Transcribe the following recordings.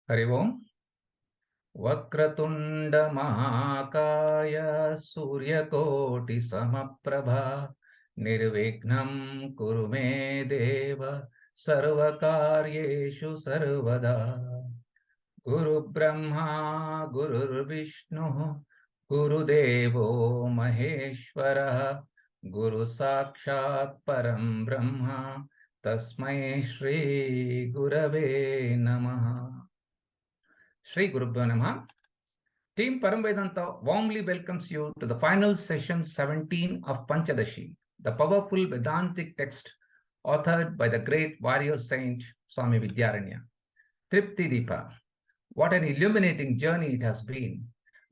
हरि ओम। वक्रतुंड महाकाय सूर्यकोटि समप्रभा निर्विघ्नं कुरु मे देव सर्वकार्येषु सर्वदा। गुरु ब्रह्मा गुरुर्विष्णुः गुरुदेवो महेश्वरः गुरु साक्षात् परं ब्रह्म तस्मै श्री गुरवे नमः। Shri Gurubhyo Namaha. Team Paramvedanta warmly welcomes you to the final session 17 of Pancadashi, the powerful Vedantic text authored by the great warrior saint Swami Vidyaranya. Tripti Deepa. What an illuminating journey it has been.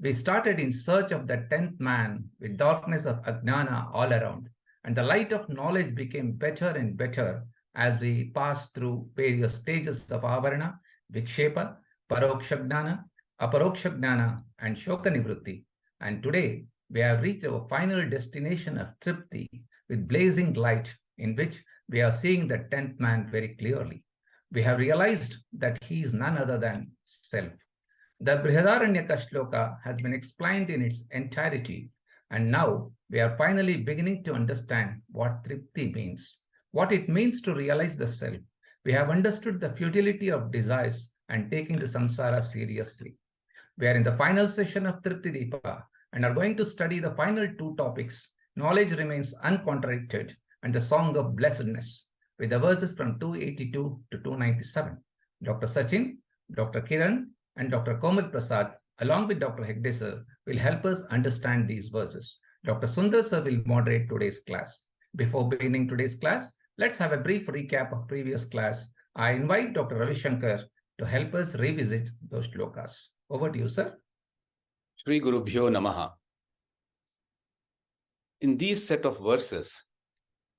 We started in search of the 10th man with darkness of Ajnana all around, and the light of knowledge became better and better as we passed through various stages of Avarana, Vikshepa, Parokshagnana, Aparokshagnana, and Shokanivrutti. And today we have reached our final destination of Tripti with blazing light, in which we are seeing the 10th man very clearly. We have realized that he is none other than self. The Brihadaranyaka shloka has been explained in its entirety, and now we are finally beginning to understand what Tripti means, what it means to realize the self. We have understood the futility of desires and taking the samsara seriously. We are in the final session of Tripti Deepa and are going to study the final two topics. Knowledge remains uncontradicted and the song of blessedness, with the verses from 282 to 297. Dr. Sachin, Dr. Kiran, and Dr. Komal Prasad, along with Dr. Hegde sir, will help us understand these verses. Dr. Sundar sir will moderate today's class. Before beginning today's class, let's have a brief recap of previous class. I invite Dr. Ravi Shankar to help us revisit those shlokas. Over to you, sir. Shri Gurubhyo Namaha. In these set of verses,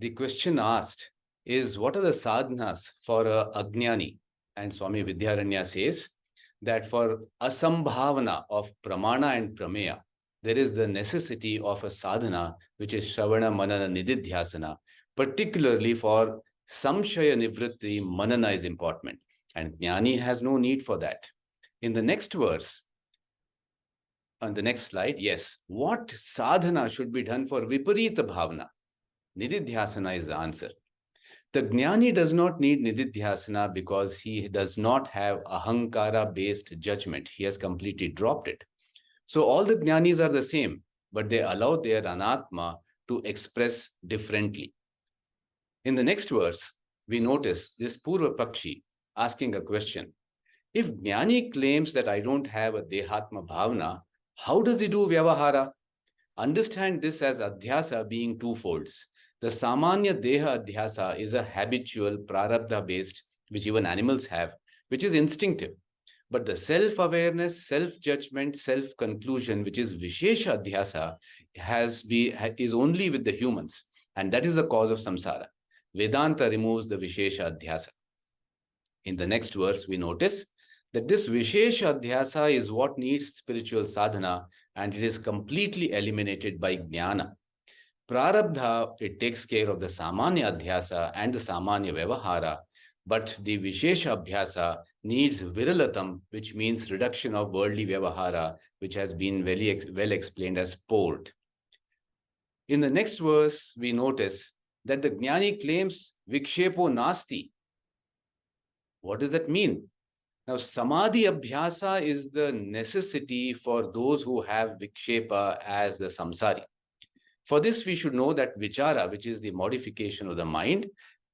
the question asked is, what are the sadhanas for a Ajnani? And Swami Vidyaranya says that for asambhavana of pramana and prameya, there is the necessity of a sadhana, which is Shravana Manana Nididhyasana. Particularly for Samshaya Nivritti, Manana is important. And Jnani has no need for that. In the next verse, on the next slide, yes, what sadhana should be done for Viparita Bhavana? Nididhyasana is the answer. The Jnani does not need Nididhyasana because he does not have Ahankara-based judgment. He has completely dropped it. So all the Jnanis are the same, but they allow their Anatma to express differently. In the next verse, we notice this Purva Pakshi asking a question. If Jnani claims that I don't have a Dehatma Bhavana, how does he do Vyavahara? Understand this as Adhyasa being twofolds. The Samanya Deha Adhyasa is a habitual, prarabdha-based, which even animals have, which is instinctive. But the self-awareness, self-judgment, self-conclusion, which is Vishesha Adhyasa, is only with the humans. And that is the cause of samsara. Vedanta removes the Vishesha Adhyasa. In the next verse, we notice that this Vishesha Adhyasa is what needs spiritual sadhana, and it is completely eliminated by Jnana. Prarabdha, it takes care of the Samanya Adhyasa and the Samanya Vyavahara, but the Vishesha Abhyasa needs Viralatam, which means reduction of worldly Vyavahara, which has been well explained as poured. In the next verse, we notice that the Jnani claims Vikshepo Nasti. What does that mean? Now, Samadhi Abhyasa is the necessity for those who have Vikshepa as the samsari. For this, we should know that Vichara, which is the modification of the mind,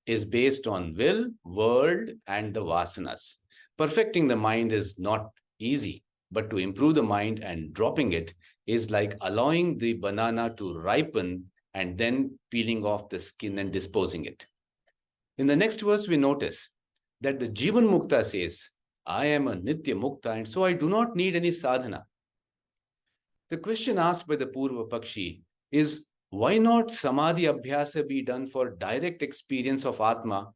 is based on will, world, and the vasanas. Perfecting the mind is not easy, but to improve the mind and dropping it is like allowing the banana to ripen and then peeling off the skin and disposing it. In the next verse, we notice that the Jivan Mukta says, I am a Nitya Mukta, and so I do not need any sadhana. The question asked by the Purva Pakshi is, why not Samadhi Abhyasa be done for direct experience of Atma?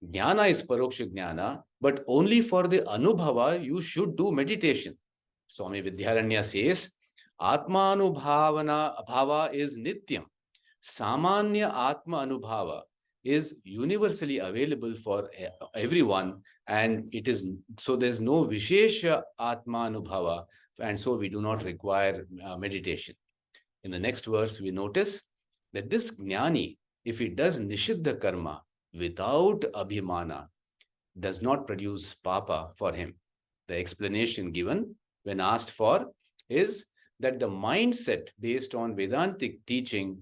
Jnana is Paroksha Jnana, but only for the Anubhava you should do meditation. Swami Vidyaranya says, Atma Anubhavana Abhava is Nityam. Samanya Atma Anubhava, is universally available for everyone, and it is so there's no Vishesha Atma Anubhava, and so we do not require meditation. In the next verse, we notice that this Jnani, if he does Nishiddha karma without Abhimana, does not produce Papa for him. The explanation given when asked for is that the mindset based on Vedantic teaching,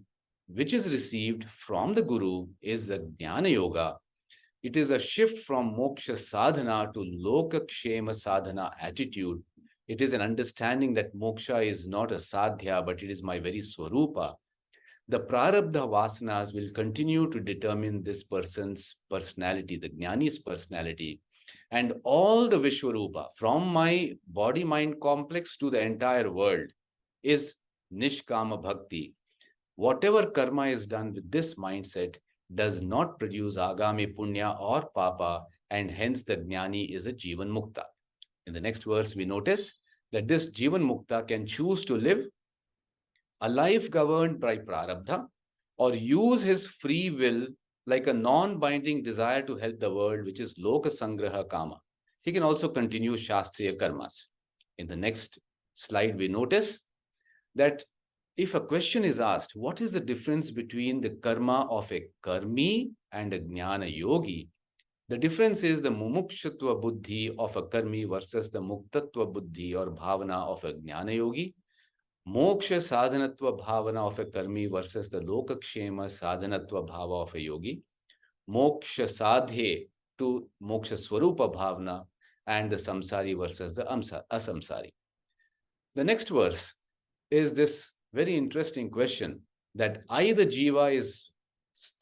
which is received from the Guru, is the Jnana Yoga. It is a shift from moksha sadhana to lokakshema sadhana attitude. It is an understanding that moksha is not a sadhya, but it is my very swarupa. The prarabdha vasanas will continue to determine this person's personality, the jnani's personality. And all the Vishwarupa, from my body mind complex to the entire world, is Nishkama Bhakti. Whatever karma is done with this mindset does not produce Agami Punya or Papa, and hence the Jnani is a Jivan Mukta. In the next verse, we notice that this Jivan Mukta can choose to live a life governed by prarabdha, or use his free will like a non-binding desire to help the world, which is loka sangraha kama. He can also continue shastriya karmas. In the next slide, we notice that if a question is asked, what is the difference between the karma of a karmi and a jnana yogi? The difference is the mumukshatva buddhi of a karmi versus the muktatva buddhi or bhavana of a jnana yogi. Moksha sadhanatva bhavana of a karmi versus the lokakshema sadhanatva bhava of a yogi. Moksha sadhye to moksha swarupa bhavana, and the samsari versus the asamsari. The next verse is this very interesting question that I, the jiva, is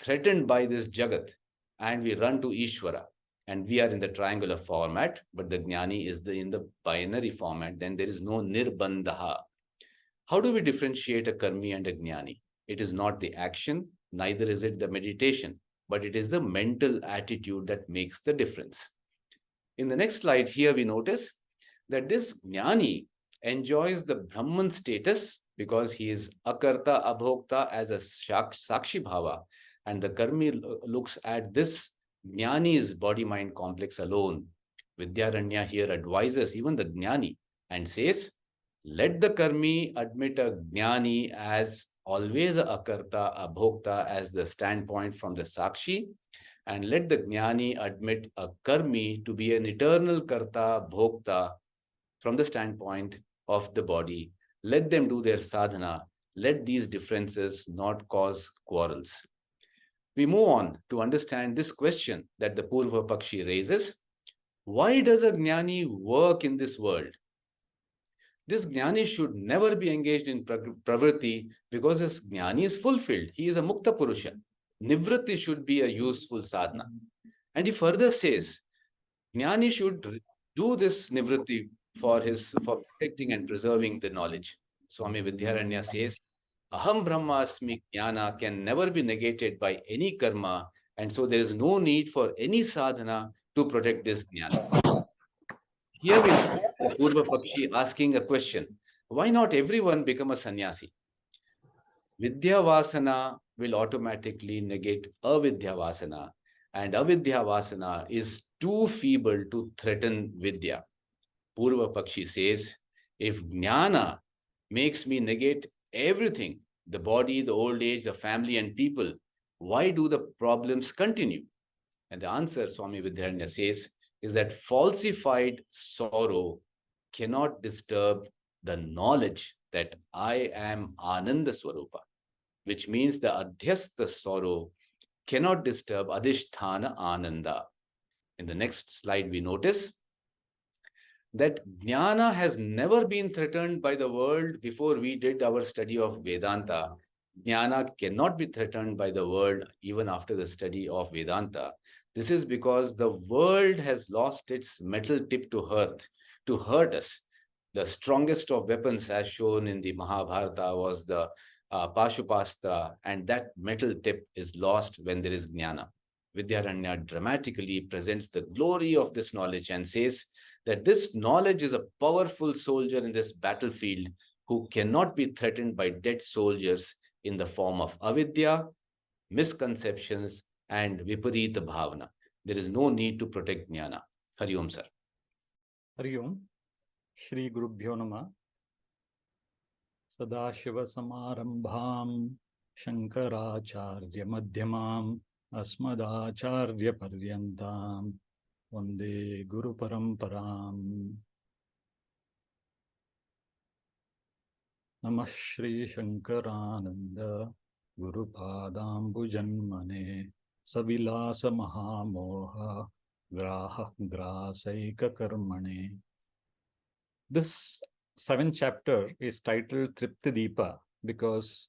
threatened by this jagat, and we run to Ishvara, and we are in the triangular format, but the jnani is in the binary format. Then there is no nirbandha. How do we differentiate a karmi and a jnani? It is not the action, neither is it the meditation, but it is the mental attitude that makes the difference. In the next slide, here we notice that this jnani enjoys the Brahman status because he is akarta abhokta as a sakshi bhava, and the karmi looks at this jnani's body-mind complex alone. Vidyaranya here advises even the jnani and says, let the karmi admit a jnani as always a akarta, a bhokta as the standpoint from the sakshi, and let the jnani admit a karmi to be an eternal karta, bhokta from the standpoint of the body. Let them do their sadhana. Let these differences not cause quarrels. We move on to understand this question that the Purva Pakshi raises. Why does a jnani work in this world? This jnani should never be engaged in pravritti because this jnani is fulfilled. He is a mukta purusha. Nivritti should be a useful sadhana. And he further says, jnani should do this nivritti for protecting and preserving the knowledge. Swami Vidyaranya says, Aham Brahmasmi jnana can never be negated by any karma, and so there is no need for any sadhana to protect this jnana. Here we the Purva Pakshi asking a question. Why not everyone become a sannyasi? Vidya Vasana will automatically negate avidya Vasana, and avidya Vasana is too feeble to threaten Vidya. Purva Pakshi says, if jnana makes me negate everything, the body, the old age, the family and people, why do the problems continue? And the answer, Swami Vidyaranya says, is that falsified sorrow cannot disturb the knowledge that I am Ananda Swarupa, which means the adhyastha sorrow cannot disturb Adhisthana Ananda. In the next slide, we notice that jnana has never been threatened by the world before we did our study of Vedanta. Jnana cannot be threatened by the world even after the study of Vedanta. This is because the world has lost its metal tip to hurt us. The strongest of weapons, as shown in the Mahabharata, was the Pashupastra, and that metal tip is lost when there is jnana. Vidyaranya dramatically presents the glory of this knowledge and says that this knowledge is a powerful soldier in this battlefield who cannot be threatened by dead soldiers in the form of avidya, misconceptions, and viparita bhavana. There is no need to protect jnana. Hari Om, sir. Hari Om. Shri Gurubhyo Namah. Sadashiva Samarambham Shankaracharya Madhyamam Asmadacharya Paryantam Vande Guru Paramparam. Namah Shri Shankarananda Guru Padambujanmane Savilasa Mahamoha Graha Grasaika Karmane. This 7th chapter is titled Triptideepa because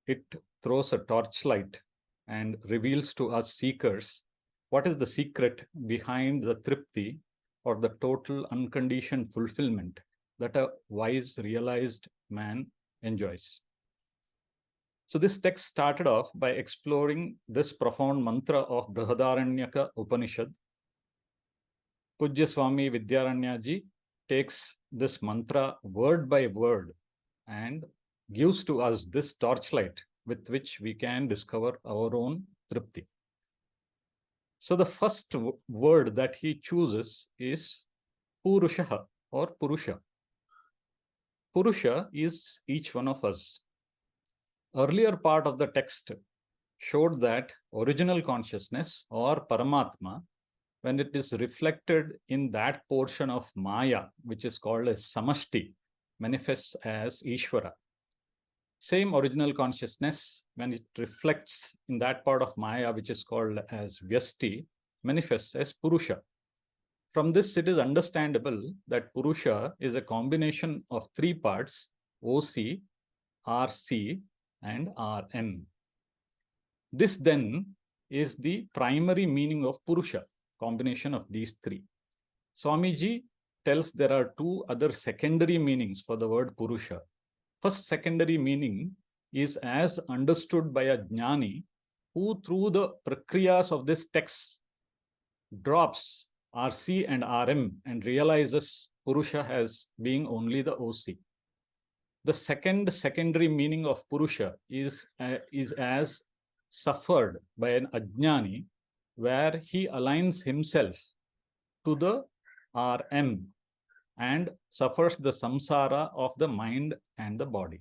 it throws a torchlight and reveals to us seekers what is the secret behind the Tripti, or the total unconditioned fulfillment that a wise, realized man enjoys. So this text started off by exploring this profound mantra of Brihadaranyaka Upanishad. Pujya Swami Vidyaranya ji takes this mantra word by word and gives to us this torchlight with which we can discover our own Tripti. So the first word that he chooses is Purusha or Purusha. Purusha is each one of us. Earlier part of the text showed that original consciousness or Paramatma, when it is reflected in that portion of Maya, which is called as Samashti, manifests as Ishvara. Same original consciousness, when it reflects in that part of Maya, which is called as Vyasti, manifests as Purusha. From this, it is understandable that Purusha is a combination of 3 parts, OC, RC, and RM. This then is the primary meaning of Purusha, combination of these 3. Swamiji tells there are 2 other secondary meanings for the word Purusha. First secondary meaning is as understood by a jnani who through the prakriyas of this text drops RC and RM and realizes Purusha as being only the OC. The second secondary meaning of Purusha is as suffered by an ajnani, where he aligns himself to the RM and suffers the samsara of the mind and the body.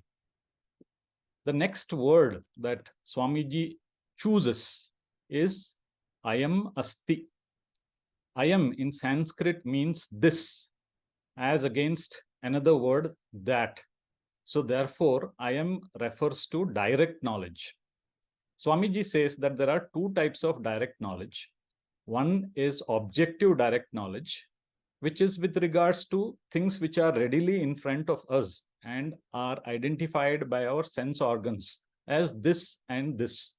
The next word that Swamiji chooses is Ayam Asti. Ayam in Sanskrit means this, as against another word that. So therefore, Ayam refers to direct knowledge. Swamiji says that there are 2 types of direct knowledge. One is objective direct knowledge, which is with regards to things which are readily in front of us and are identified by our sense organs as this and this.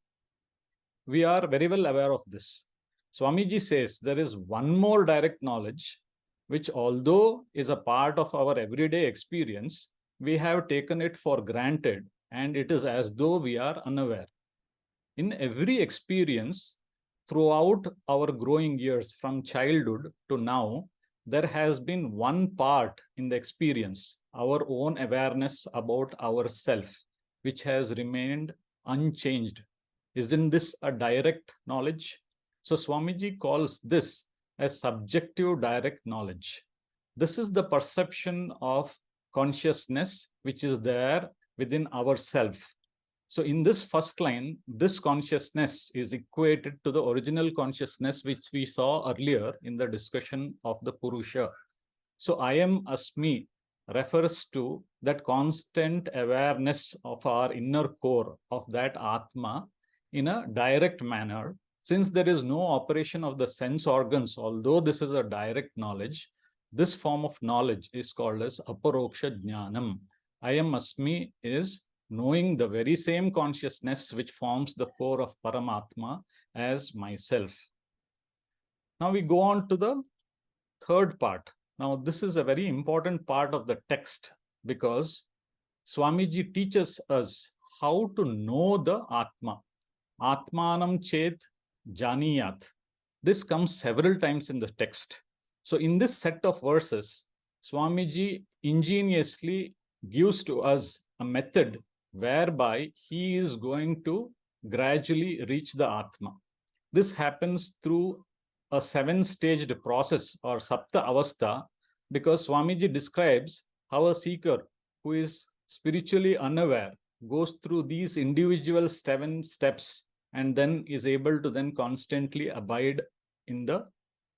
We are very well aware of this. Swamiji says there is one more direct knowledge, which although is a part of our everyday experience, we have taken it for granted and it is as though we are unaware. In every experience, throughout our growing years from childhood to now, there has been one part in the experience, our own awareness about ourself, which has remained unchanged. Isn't this a direct knowledge? So Swamiji calls this as subjective direct knowledge. This is the perception of consciousness which is there within ourself. So in this first line, this consciousness is equated to the original consciousness which we saw earlier in the discussion of the Purusha. So Ayam Asmi refers to that constant awareness of our inner core of that Atma in a direct manner. Since there is no operation of the sense organs, although this is a direct knowledge, this form of knowledge is called as Aparoksha Jnanam. Ayam Asmi is knowing the very same consciousness which forms the core of Paramatma as myself. Now we go on to the third part. Now this is a very important part of the text because Swamiji teaches us how to know the Atma. Atmanam chet janiyat. This comes several times in the text. So in this set of verses, Swamiji ingeniously gives to us a method whereby he is going to gradually reach the Atma. This happens through a 7-staged process or Sapta Avastha, because Swamiji describes how a seeker who is spiritually unaware goes through these individual 7 steps and then is able to then constantly abide in the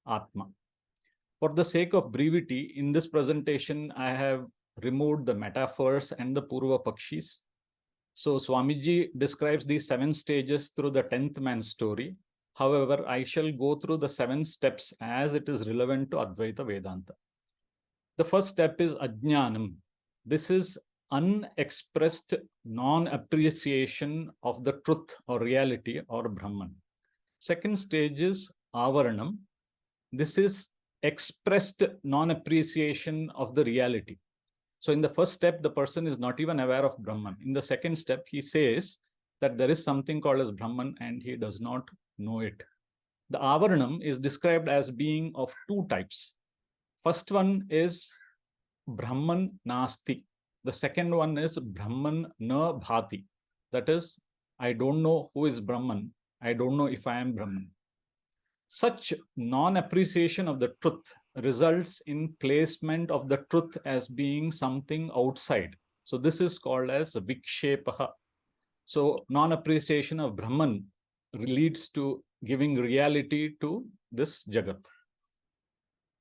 Atma. For the sake of brevity, in this presentation, I have removed the metaphors and the Purva Pakshis. So Swamiji describes these 7 stages through the 10th man story. However, I shall go through the 7 steps as it is relevant to Advaita Vedanta. The first step is Ajnanam. This is unexpressed non-appreciation of the truth or reality or Brahman. Second stage is Avaranam. This is expressed non-appreciation of the reality. So in the first step, the person is not even aware of Brahman. In the second step, he says that there is something called as Brahman and he does not know it. The Avaranam is described as being of 2 types. First one is Brahman Nasti. The second one is Brahman Na Bhati. That is, I don't know who is Brahman. I don't know if I am Brahman. Such non-appreciation of the truth results in placement of the truth as being something outside. So this is called as Vikshepaha. So non-appreciation of Brahman leads to giving reality to this Jagat.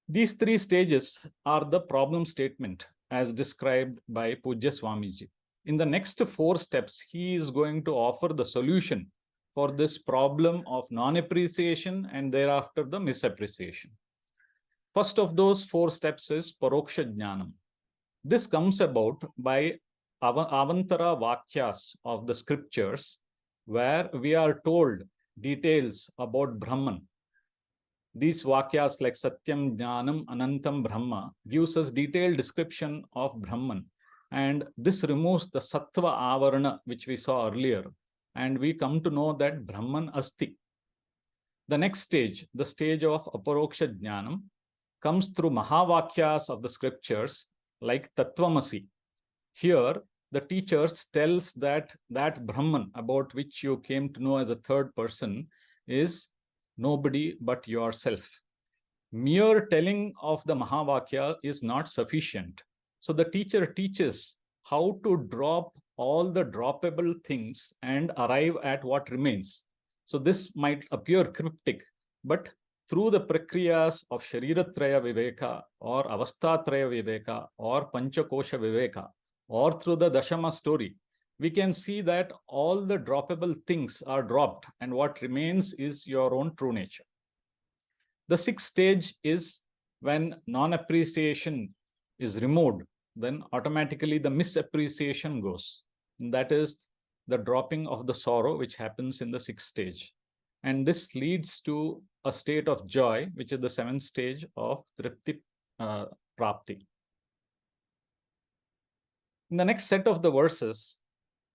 These 3 stages are the problem statement as described by Pujya Swamiji. In the next 4 steps, he is going to offer the solution for this problem of non-appreciation and thereafter the misappreciation. First of those 4 steps is Paroksha Jnanam. This comes about by Avantara Vakyas of the scriptures, where we are told details about Brahman. These Vakyas like Satyam, Jnanam, Anantam, Brahma gives us detailed description of Brahman. And this removes the Sattva Avarana, which we saw earlier. And we come to know that Brahman Asti. The next stage, the stage of Aparoksha Jnanam, comes through Mahavakyas of the scriptures like Tattvamasi. Here, the teachers tells that Brahman about which you came to know as a third person is nobody but yourself. Mere telling of the Mahavakya is not sufficient. So the teacher teaches how to drop all the droppable things and arrive at what remains. So this might appear cryptic, but through the prakriyas of Shariratraya Viveka or Avastatraya Viveka or Panchakosha Viveka or through the Dashama story, we can see that all the droppable things are dropped and what remains is your own true nature. The 6th stage is when non-appreciation is removed, then automatically the misappreciation goes. And that is the dropping of the sorrow, which happens in the 6th stage. And this leads to a state of joy, which is the 7th stage of Tripti Prapti. In the next set of the verses,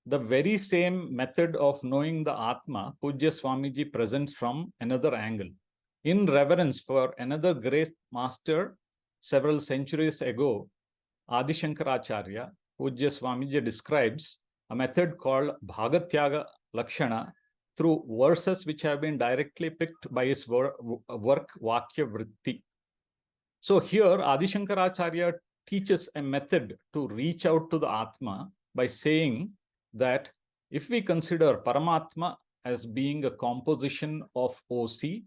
the very same method of knowing the Atma, Pujya Swamiji presents from another angle. In reverence for another great master several centuries ago, Adi Shankaracharya, Pujya Swamiji describes a method called Bhagatyaga Lakshana through verses which have been directly picked by his work Vakya Vritti. So here Adi Shankaracharya teaches a method to reach out to the Atma by saying that if we consider Paramatma as being a composition of OC,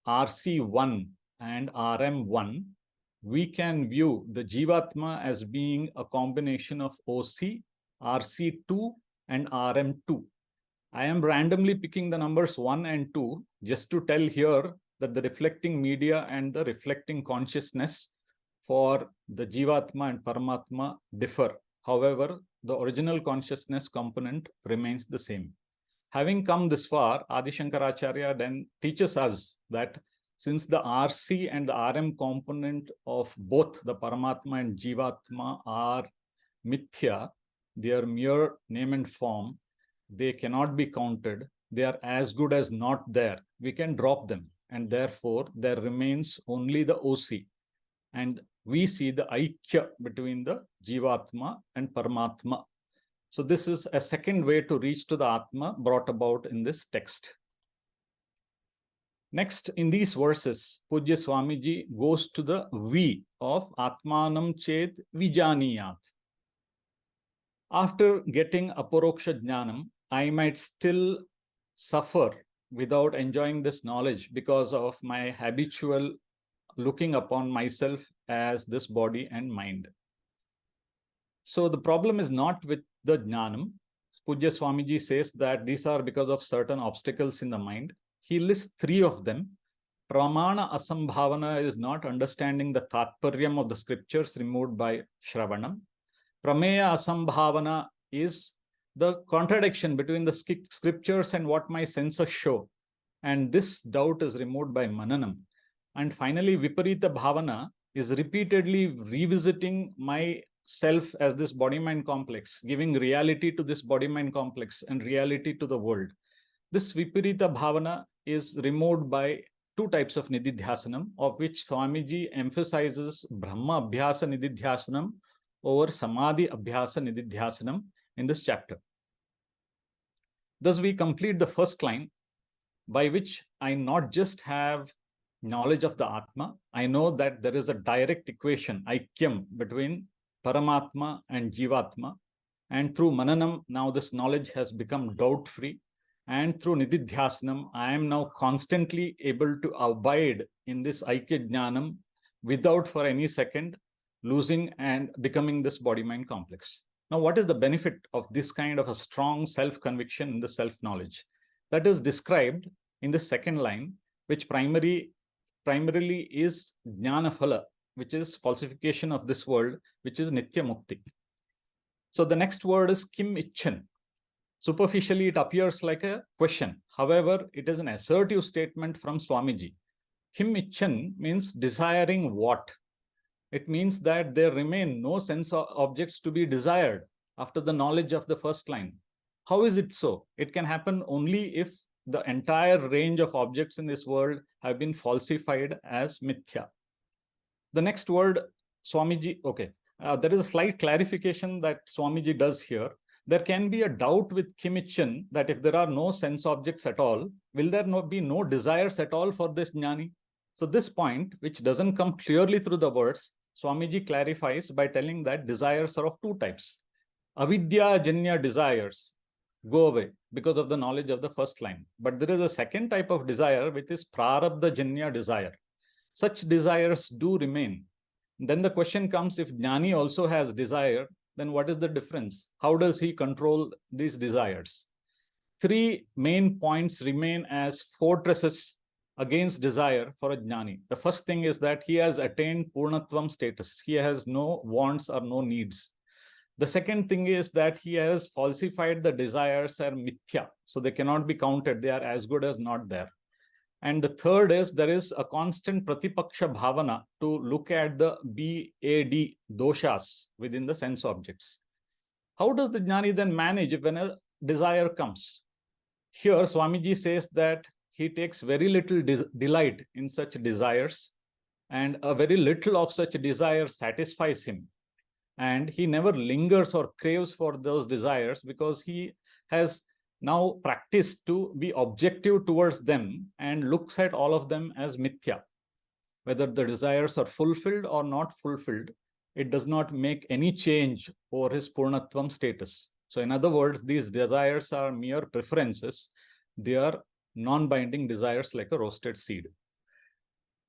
RC1 and RM1, we can view the Jivatma as being a combination of OC, RC2 and RM2. I am randomly picking the numbers 1 and 2 just to tell here that the reflecting media and the reflecting consciousness for the Jivatma and Paramatma differ. However, the original consciousness component remains the same. Having come this far, Adi Shankaracharya then teaches us that since the RC and the RM component of both the Paramatma and Jivatma are mithya, they are mere name and form, they cannot be counted, they are as good as not there. We can drop them, and therefore there remains only the OC. And we see the Aikya between the Jivatma and Paramatma. So this is a second way to reach to the Atma brought about in this text. Next, in these verses, Pujya Swamiji goes to the V of Atmanam Chet Vijaniyat. After getting Aparoksha Jnanam, I might still suffer without enjoying this knowledge because of my habitual looking upon myself as this body and mind. So the problem is not with the Jnanam. Pujya Swamiji says that these are because of certain obstacles in the mind. He lists 3 of them. Pramana Asambhavana is not understanding the Tatparyam of the scriptures removed by Shravanam. Prameya Asambhavana is the contradiction between the scriptures and what my senses show. And this doubt is removed by Mananam. And finally, Viparita Bhavana is repeatedly revisiting my self as this body-mind complex, giving reality to this body-mind complex and reality to the world. This Viparita Bhavana is removed by 2 types of Nididhyasanam, of which Swamiji emphasizes Brahma Abhyasa Nididhyasanam over Samadhi Abhyasa Nididhyasanam in this chapter. Thus, we complete the first line, by which I not just have knowledge of the Atma, I know that there is a direct equation, Aikyam, between Paramatma and Jivatma. And through Mananam, now this knowledge has become doubt-free. And through Nididhyasanam, I am now constantly able to abide in this Aikya Jnanam without for any second losing and becoming this body-mind complex. Now, what is the benefit of this kind of a strong self-conviction in the self-knowledge? That is described in the second line, which primarily is Jnana Phala, which is falsification of this world, which is Nitya Mukti. So the next word is Kim Icchan. Superficially, it appears like a question. However, it is an assertive statement from Swamiji. Kim Icchan means desiring what? It means that there remain no sense objects to be desired after the knowledge of the first line. How is it so? It can happen only if the entire range of objects in this world have been falsified as mithya. The next word, Swamiji, okay. There is a slight clarification that Swamiji does here. There can be a doubt with Kimichan that if there are no sense objects at all, will there be no desires at all for this jnani? So this point, which doesn't come clearly through the words, Swamiji clarifies by telling that desires are of 2 types. Avidya janya desires go away because of the knowledge of the first line. But there is a second type of desire, which is prarabdha janya desire. Such desires do remain. Then the question comes, if jnani also has desire, then what is the difference? How does he control these desires? 3 main points remain as fortresses against desire for a jnani. The first thing is that he has attained purnatvam status. He has no wants or no needs. The second thing is that he has falsified the desires are mithya. So they cannot be counted. They are as good as not there. And the third is there is a constant pratipaksha bhavana to look at the BAD doshas within the sense objects. How does the jnani then manage when a desire comes? Here, Swamiji says that he takes very little delight in such desires, and a very little of such desire satisfies him. And he never lingers or craves for those desires because he has now practiced to be objective towards them and looks at all of them as mithya. Whether the desires are fulfilled or not fulfilled, it does not make any change over his purnatvam status. So in other words, these desires are mere preferences. They are non-binding desires like a roasted seed.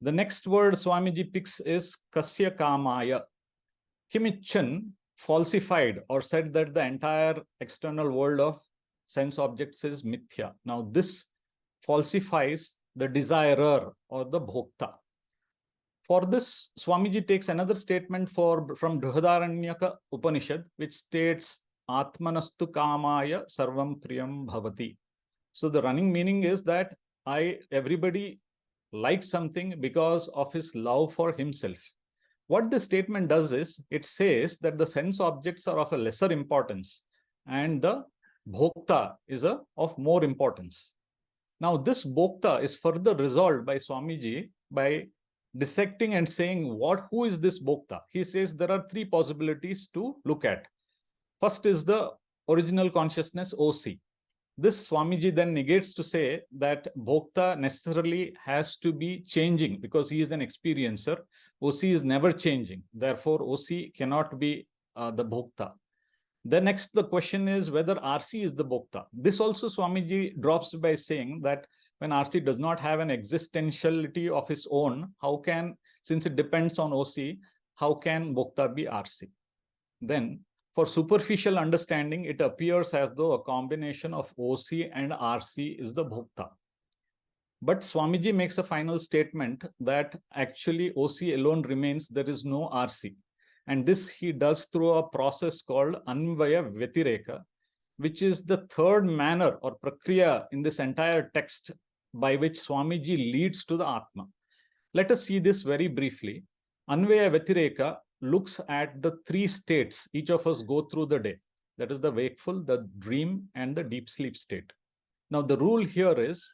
The next word Swamiji picks is kasya kamaya. Kimichan falsified or said that the entire external world of sense objects is mithya. Now this falsifies the desirer or the bhokta. For this, Swamiji takes another statement from Brihadaranyaka Upanishad, which states Atmanastu kamaya sarvam priyam bhavati. So the running meaning is that everybody likes something because of his love for himself. What this statement does is, it says that the sense objects are of a lesser importance and the bhokta is of more importance. Now, this bhokta is further resolved by Swamiji by dissecting and saying, who is this bhokta? He says there are 3 possibilities to look at. First is the original consciousness, OC. This Swamiji then negates to say that Bhokta necessarily has to be changing because he is an experiencer. OC is never changing. Therefore, OC cannot be the Bhokta. Then next, the question is whether RC is the Bhokta. This also Swamiji drops by saying that when RC does not have an existentiality of his own, how can, since it depends on OC, how can Bhokta be RC? Then, for superficial understanding, it appears as though a combination of OC and RC is the Bhokta. But Swamiji makes a final statement that actually OC alone remains, there is no RC. And this he does through a process called Anvaya Vyatireka, which is the third manner or prakriya in this entire text by which Swamiji leads to the Atma. Let us see this very briefly. Anvaya Vyatireka looks at the three states each of us go through the day. That is the wakeful, the dream, and the deep sleep state. Now, the rule here is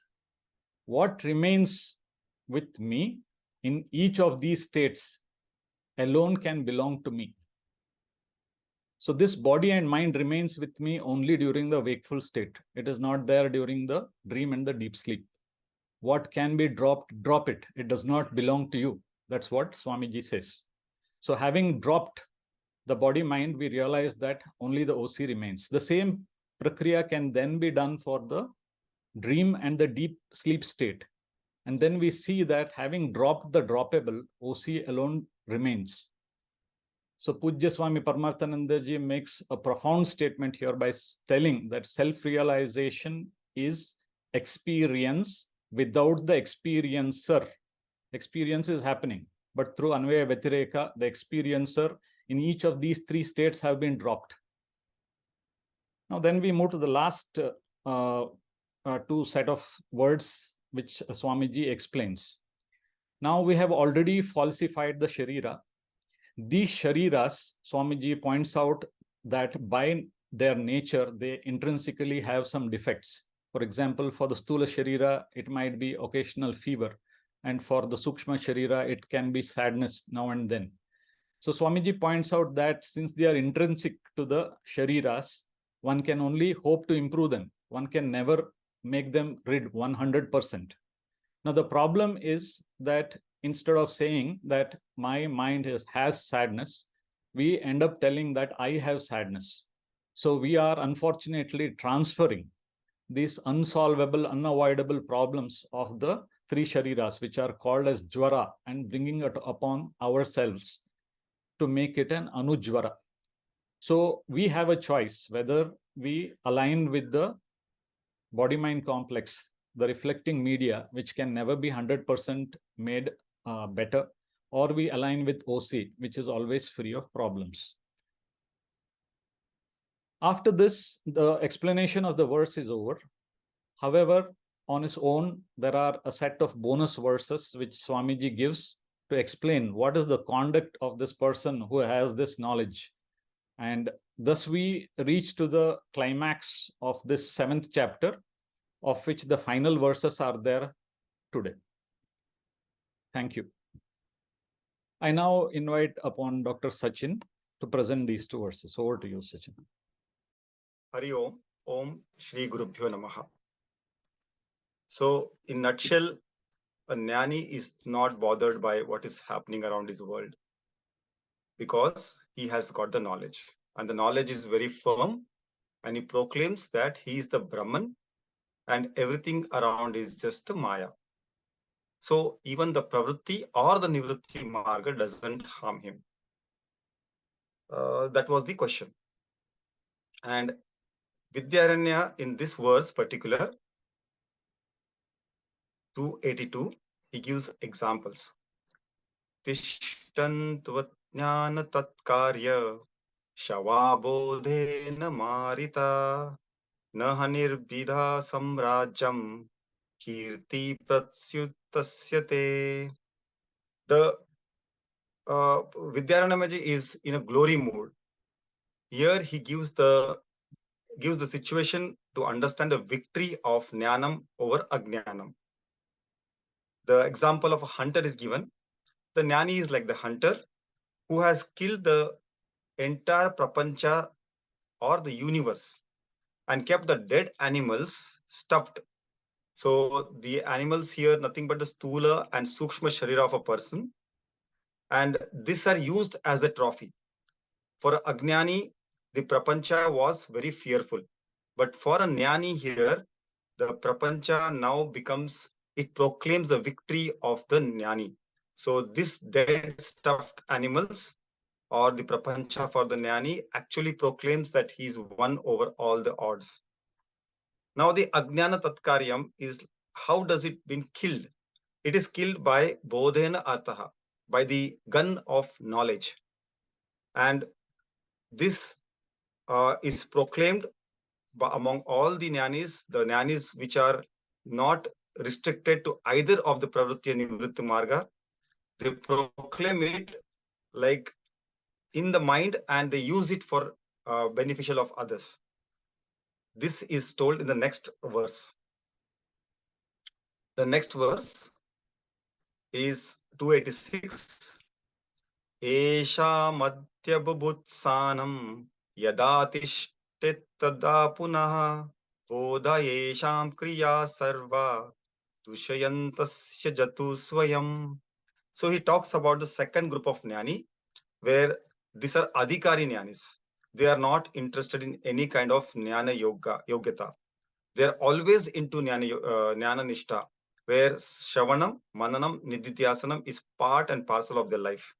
what remains with me in each of these states alone can belong to me. So this body and mind remains with me only during the wakeful state. It is not there during the dream and the deep sleep. What can be dropped, drop it. It does not belong to you. That's what Swamiji says. So having dropped the body mind, we realize that only the OC remains. The same prakriya can then be done for the dream and the deep sleep state. And then we see that having dropped the droppable, OC alone remains. So Pujya Swami Paramarthanandaji makes a profound statement here by telling that self-realization is experience without the experiencer. Experience is happening, but through Anvaya Vyatireka, the experiencer in each of these three states have been dropped. Now then we move to the last two set of words which Swamiji explains. Now we have already falsified the Sharira. These Shariras, Swamiji points out that by their nature, they intrinsically have some defects. For example, for the Stula Sharira, it might be occasional fever. And for the Sukshma Sharira, it can be sadness now and then. So Swamiji points out that since they are intrinsic to the Shariras, one can only hope to improve them. One can never make them rid 100%. Now, the problem is that instead of saying that my mind has sadness, we end up telling that I have sadness. So we are unfortunately transferring these unsolvable, unavoidable problems of the three shariras, which are called as jvara, and bringing it upon ourselves to make it an anujvara. So we have a choice whether we align with the body-mind complex, the reflecting media, which can never be 100% made better, or we align with OC, which is always free of problems. After this, the explanation of the verse is over. However, on its own, there are a set of bonus verses which Swamiji gives to explain what is the conduct of this person who has this knowledge. And thus we reach to the climax of this 7th chapter, of which the final verses are there today. Thank you. I now invite upon Dr. Sachin to present these two verses. Over to you, Sachin. Hari Om, Om Shri Gurubhyo Namaha. So, in nutshell, a jnani is not bothered by what is happening around his world because he has got the knowledge. And the knowledge is very firm, and he proclaims that he is the Brahman and everything around is just a Maya. So, even the pravritti or the nivritti marga doesn't harm him. That was the question. And Vidyaranya, in this verse particular, 282, he gives examples. Tishtantvatjnana tatkarya shavabodhena marita nahanirvidha samrajam kirti pratyutasyate. The Vidyaranamaji is in a glory mood. Here he gives the situation to understand the victory of Jnanam over Ajnanam. The example of a hunter is given. The Jnani is like the hunter who has killed the entire prapancha or the universe. and kept the dead animals stuffed. So the animals here, nothing but the stula and sukshma sharira of a person, and these are used as a trophy. For a Agnani, the Prapancha was very fearful. But for a Jnani here, the Prapancha now becomes, it proclaims the victory of the Jnani. So this dead stuffed animals or the Prapancha for the Jnani actually proclaims that he is won over all the odds. Now the Ajnana Tatkaryam is, how does it been killed? It is killed by Bodhena Artaha, by the gun of knowledge. And this is proclaimed among all the jnanis which are not restricted to either of the pravritti and nivritti marga, they proclaim it like in the mind and they use it for beneficial of others. This is told in the next verse. The next verse is 286. Esha madhya bubutsanam yadatishtet tada punaha boda yesham kriya sarva dushayantasya jatu swayam. So he talks about the second group of jnani, where these are adhikari jnanis. They are not interested in any kind of jnana yogata. They are always into jnana nishta, where shravanam, mananam, nididhyasanam is part and parcel of their life.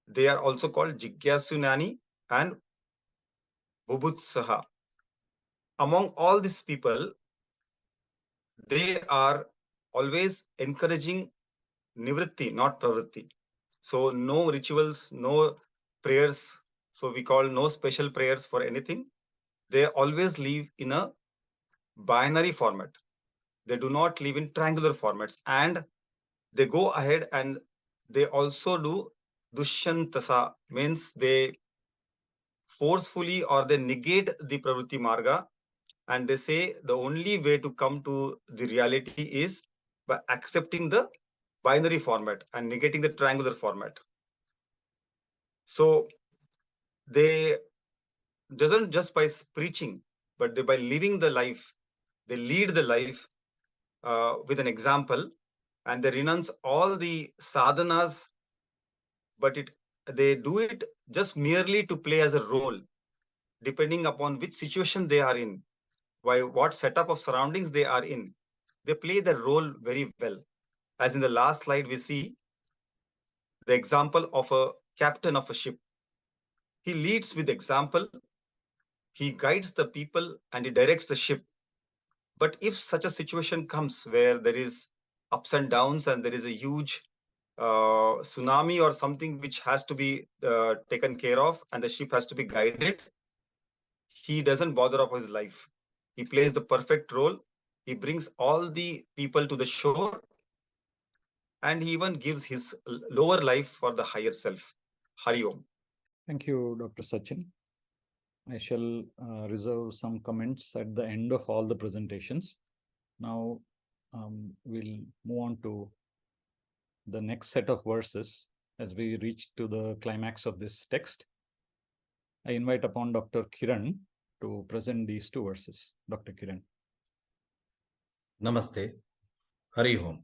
They are also called jigyasu jnani and bubutsaha. Among all these people, they are always encouraging nivritti, not pravritti. So no rituals, no prayers. So we call no special prayers for anything. They always live in a binary format. They do not live in triangular formats. And they go ahead and they also do dushyantasa, means they forcefully or they negate the pravritti marga, and they say the only way to come to the reality is by accepting the binary format and negating the triangular format. So they doesn't just by preaching, but they by living the life, they lead the life with an example, and they renounce all the sadhanas, but they do it just merely to play as a role, depending upon which situation they are in, why what setup of surroundings they are in. They play the role very well. As in the last slide, we see the example of a captain of a ship. He leads with example, he guides the people, and he directs the ship. But if such a situation comes where there is ups and downs and there is a huge tsunami or something which has to be taken care of and the ship has to be guided, he doesn't bother of his life. He plays the perfect role. He brings all the people to the shore, and he even gives his lower life for the higher self. Hari Om. Thank you, Dr. Sachin. I shall reserve some comments at the end of all the presentations. Now we'll move on to the next set of verses as we reach to the climax of this text. I invite upon Dr. Kiran to present these two verses. Dr. Kiran. Namaste. Hari Om.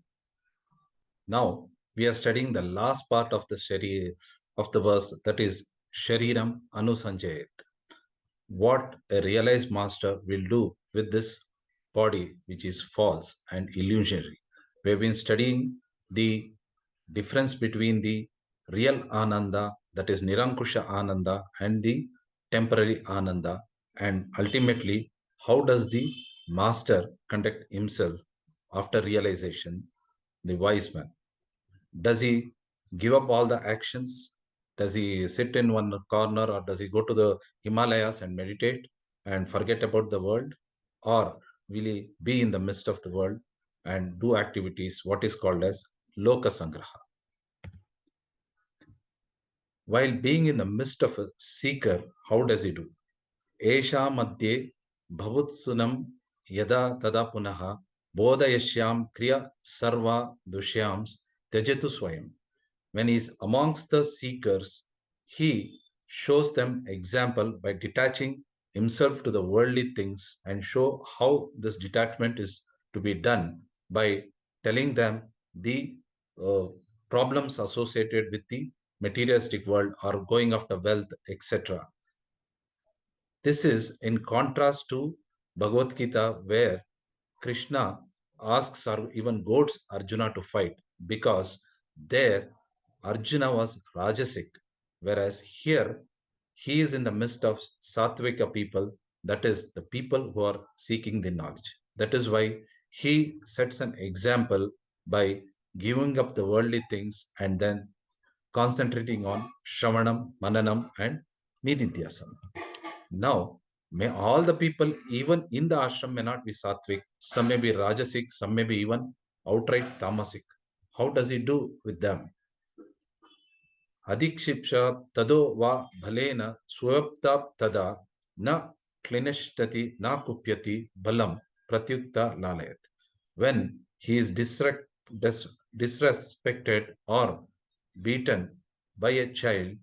Now we are studying the last part of the verse, that is Shariram Anusanjayet. What a realized master will do with this body which is false and illusionary. We have been studying the difference between the real Ananda, that is Nirankusha Ananda, and the temporary Ananda, and ultimately how does the master conduct himself after realization, the wise man. Does he give up all the actions? Does he sit in one corner, or does he go to the Himalayas and meditate and forget about the world? Or will he be in the midst of the world and do activities, what is called as Loka Sangraha? While being in the midst of a seeker, how does he do? Esha madhye bhavutsunam yada tada punaha bodhayashyam kriya sarva dushyams tyajatu swayam. When he is amongst the seekers, he shows them example by detaching himself to the worldly things and show how this detachment is to be done by telling them the uh, problems associated with the materialistic world or going after wealth, etc. This is in contrast to Bhagavad Gita, where Krishna asks or even goads Arjuna to fight, because there Arjuna was Rajasic, whereas here he is in the midst of Satvika people, that is, the people who are seeking the knowledge. That is why he sets an example by giving up the worldly things and then concentrating on Shravanam, Mananam, and Nididhyasana. Now, may all the people, even in the ashram, may not be sattvic. Some may be rajasic, some may be even outright tamasic. How does he do with them? Adikshipsha tado va bhalena swapta tada na klinishtati na kupyati balam pratyukta lalayat. When he is disrespected or beaten by a child,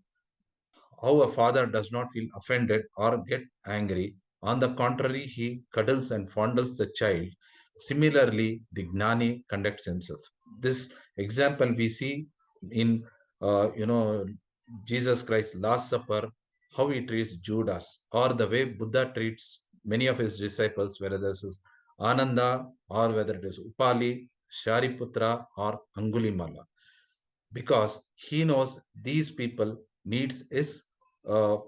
how a father does not feel offended or get angry. On the contrary, he cuddles and fondles the child. Similarly, the Gnani conducts himself. This example we see in, Jesus Christ's Last Supper, how he treats Judas, or the way Buddha treats many of his disciples, whether this is Ananda or whether it is Upali, Shariputra, or Angulimala, because he knows these people needs his uh,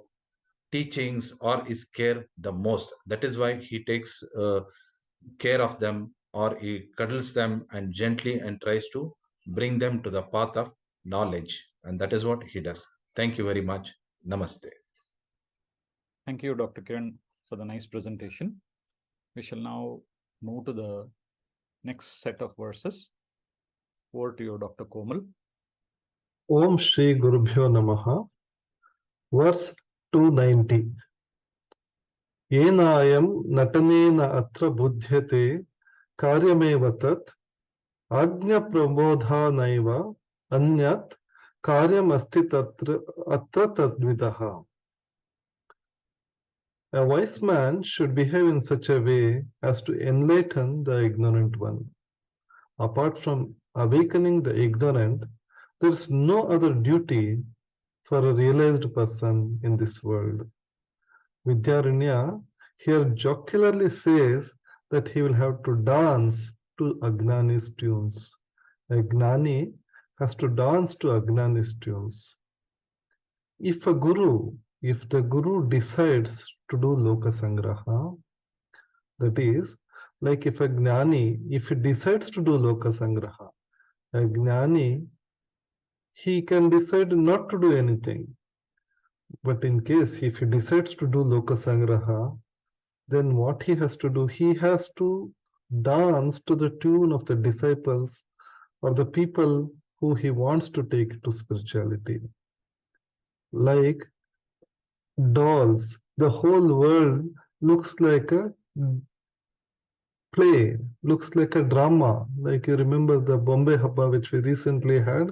teachings or his care the most. That is why he takes care of them, or he cuddles them and gently and tries to bring them to the path of knowledge, and that is what he does. Thank you very much. Namaste. Thank you, Dr. Kiran, for the nice presentation. We shall now move to the next set of verses. Over to you, Dr. Komal. Om Shri Gurubhyo Namaha. Verse 290. Yenayam natanena atra buddhyate karyameva tat agnya prabodha naiva anyat karyam asti atra tadvidaha. A wise man should behave in such a way as to enlighten the ignorant one. Apart from awakening the ignorant, there is no other duty for a realized person in this world. Vidyaranya here jocularly says that he will have to dance to Agnani's tunes. A Gnani has to dance to Agnani's tunes. If the Guru decides to do Loka Sangraha, that is, like if he decides to do Loka Sangraha, a Gnani, he can decide not to do anything. But in case if he decides to do Loka Sangraha, then what he has to do? He has to dance to the tune of the disciples or the people who he wants to take to spirituality. Like dolls, the whole world looks like a play, looks like a drama. Like you remember the Bombay Habba which we recently had.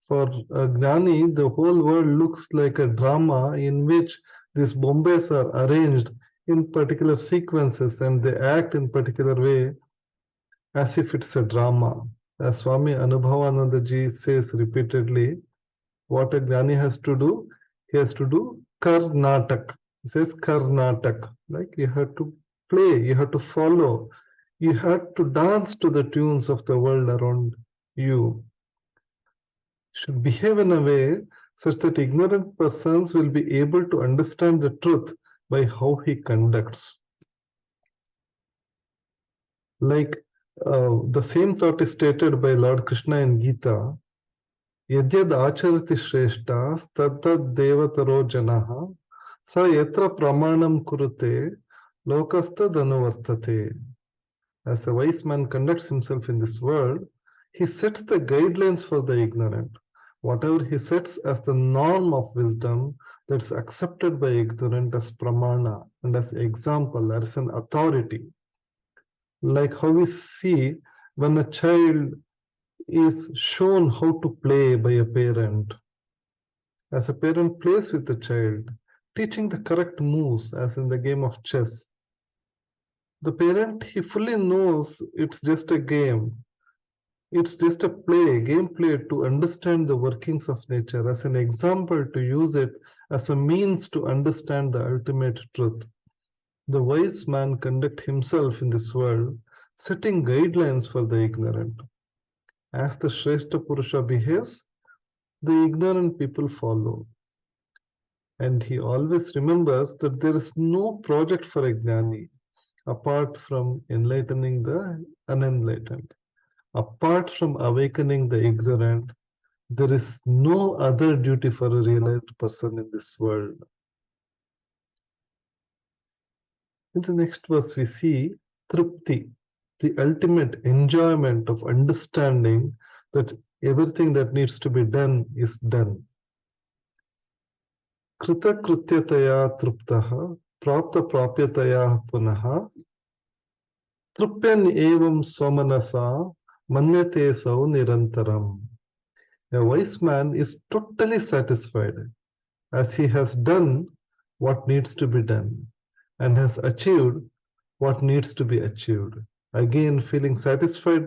For Gnani, the whole world looks like a drama in which these Bombays are arranged in particular sequences and they act in particular way as if it's a drama. As Swami Anubhavananda ji says repeatedly, what a Gnani has to do, he has to do Karnatak. He says Karnatak. Like you have to play, you have to follow, you have to dance to the tunes of the world around you. Should behave in a way such that ignorant persons will be able to understand the truth by how he conducts. Like the same thought is stated by Lord Krishna in Gita. Yadyad acharati shreshta tattad devataro janaha sa yatra pramanam kurute lokastad anuvartate. As a wise man conducts himself in this world, he sets the guidelines for the ignorant. Whatever he sets as the norm of wisdom that's accepted by ignorant as pramana and as example, as an authority. Like how we see when a child is shown how to play by a parent. As a parent plays with the child, teaching the correct moves as in the game of chess. The parent, he fully knows it's just a game. It's just a gameplay to understand the workings of nature, as an example to use it as a means to understand the ultimate truth. The wise man conduct himself in this world, setting guidelines for the ignorant. As the Shrestha Purusha behaves, the ignorant people follow. And he always remembers that there is no project for a Jnani apart from enlightening the unenlightened. Apart from awakening the ignorant, there is no other duty for a realized person in this world. In the next verse, we see Trupti, the ultimate enjoyment of understanding that everything that needs to be done is done. Krita Krutyataya Truptaha, Prapta Prapyataya Punaha, Trupyan Evam Somanasa, Manyate Sau Nirantaram. A wise man is totally satisfied as he has done what needs to be done and has achieved what needs to be achieved. Again, feeling satisfied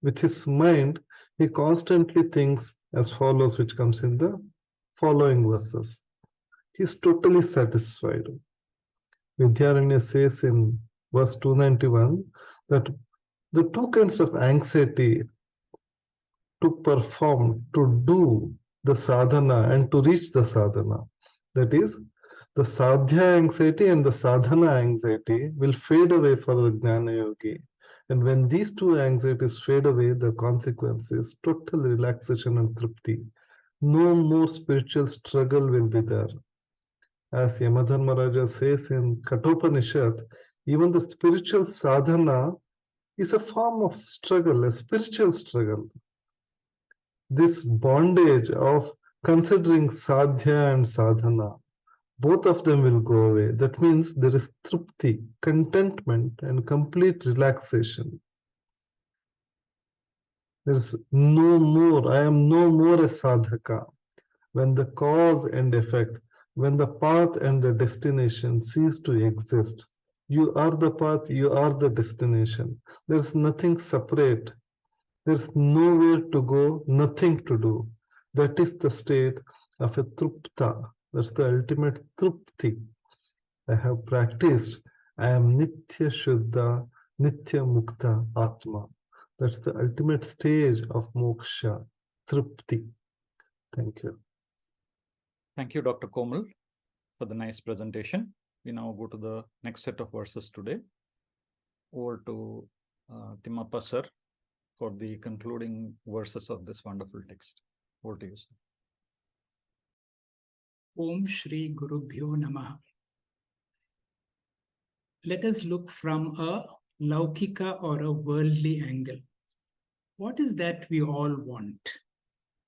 with his mind, he constantly thinks as follows, which comes in the following verses. He is totally satisfied. Vidyaranya says in verse 291 that the two kinds of anxiety to perform, to do the sadhana and to reach the sadhana, that is, the sadhya anxiety and the sadhana anxiety will fade away for the Jnana Yogi. And when these two anxieties fade away, the consequence is total relaxation and tripti. No more spiritual struggle will be there. As Yamadharmaraja says in Kathopanishad, even the spiritual sadhana is a form of struggle, a spiritual struggle. This bondage of considering sadhya and sadhana, both of them will go away. That means there is trupti, contentment, and complete relaxation. There is no more, I am no more a sadhaka. When the cause and effect, when the path and the destination cease to exist, you are the path, you are the destination. There is nothing separate. There is nowhere to go, nothing to do. That is the state of a trupta. That's the ultimate trupti. I have practiced. I am Nitya Shuddha, Nitya Mukta Atma. That's the ultimate stage of moksha, trupti. Thank you. Thank you, Dr. Komal, for the nice presentation. We now go to the next set of verses today. Over to Timmappa sir for the concluding verses of this wonderful text. Over to you, sir. Om Shri Gurubhyo Namaha. Let us look from a Laukika or a worldly angle. What is that we all want?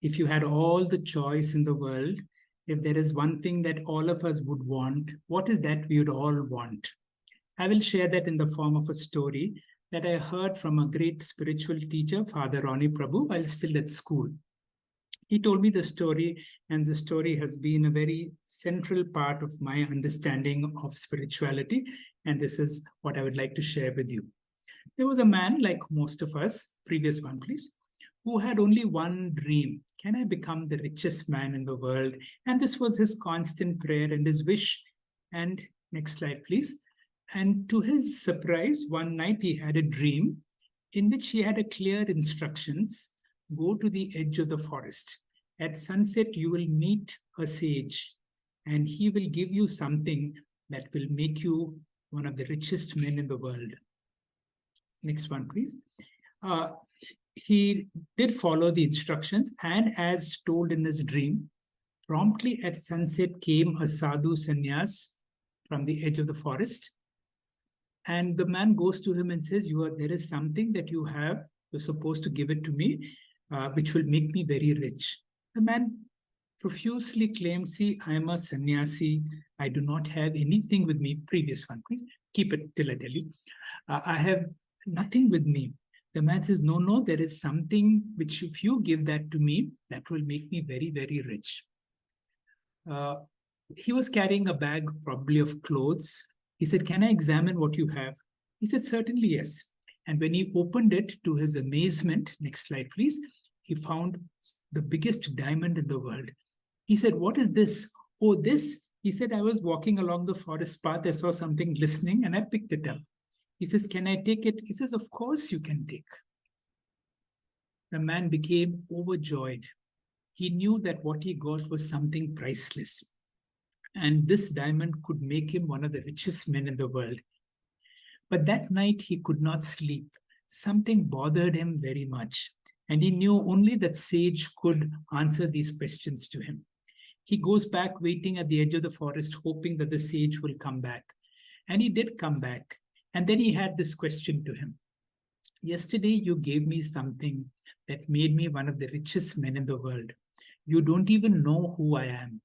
If you had all the choice in the world, if there is one thing that all of us would want, what is that we would all want? I will share that in the form of a story that I heard from a great spiritual teacher, Father Ronnie Prabhu, while still at school. He told me the story, and the story has been a very central part of my understanding of spirituality, and this is what I would like to share with you. There was a man, like most of us, previous one please, who had only one dream. Can I become the richest man in the world? And this was his constant prayer and his wish. And next slide, please. And to his surprise, one night he had a dream in which he had a clear instructions: go to the edge of the forest. At sunset, you will meet a sage, and he will give you something that will make you one of the richest men in the world. Next one, please. He did follow the instructions, and as told in his dream, promptly at sunset came a sadhu sannyas from the edge of the forest. And the man goes to him and says, there is something that you have, you're supposed to give it to me, which will make me very rich. The man profusely claims, see, I am a sannyasi, I do not have anything with me. Previous one, please. Keep it till I tell you. I have nothing with me. The man says, no, there is something which if you give that to me, that will make me very, very rich. He was carrying a bag, probably of clothes. He said, "Can I examine what you have?" He said, "Certainly, yes." And when he opened it, to his amazement, next slide, please, he found the biggest diamond in the world. He said, "What is this?" "Oh, this." He said, "I was walking along the forest path. I saw something glistening and I picked it up." He says, "Can I take it?" He says, "Of course you can take." The man became overjoyed. He knew that what he got was something priceless. And this diamond could make him one of the richest men in the world. But that night he could not sleep. Something bothered him very much. And he knew only that sage could answer these questions to him. He goes back, waiting at the edge of the forest, hoping that the sage will come back. And he did come back. And then he had this question to him. "Yesterday you gave me something that made me one of the richest men in the world. You don't even know who I am.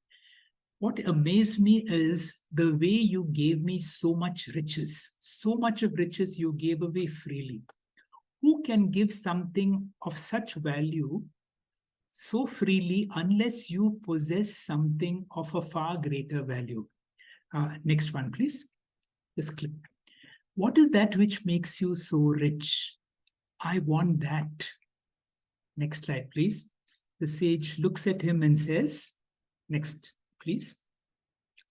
What amazed me is the way you gave me so much riches. So much of riches you gave away freely. Who can give something of such value so freely unless you possess something of a far greater value?" Next one, please. This clip. "What is that which makes you so rich? I want that." Next slide, please. The sage looks at him and says, next, please,